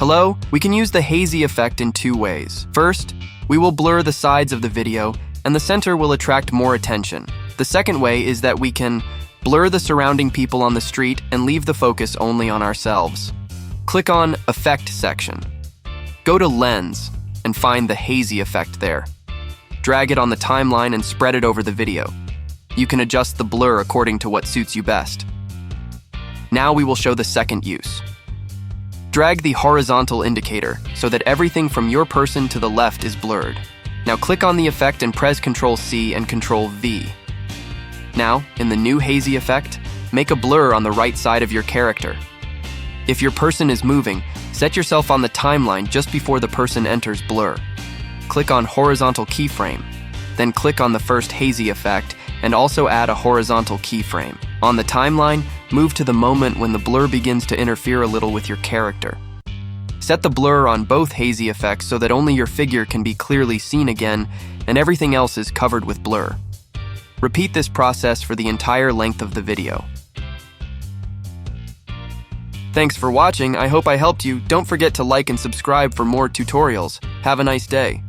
Hello? We can use the hazy effect in two ways. First, we will blur the sides of the video and the center will attract more attention. The second way is that we can blur the surrounding people on the street and leave the focus only on ourselves. Click on Effect section. Go to Lens and find the hazy effect there. Drag it on the timeline and spread it over the video. You can adjust the blur according to what suits you best. Now we will show the second use. Drag the horizontal indicator so that everything from your person to the left is blurred. Now click on the effect and press Ctrl+C and Ctrl+V. Now, in the new hazy effect, make a blur on the right side of your character. If your person is moving, set yourself on the timeline just before the person enters blur. Click on Horizontal Keyframe, then click on the first hazy effect and also add a horizontal keyframe. On the timeline, move to the moment when the blur begins to interfere a little with your character. Set the blur on both hazy effects so that only your figure can be clearly seen again and everything else is covered with blur. Repeat this process for the entire length of the video. Thanks for watching. I hope I helped you. Don't forget to like and subscribe for more tutorials. Have a nice day.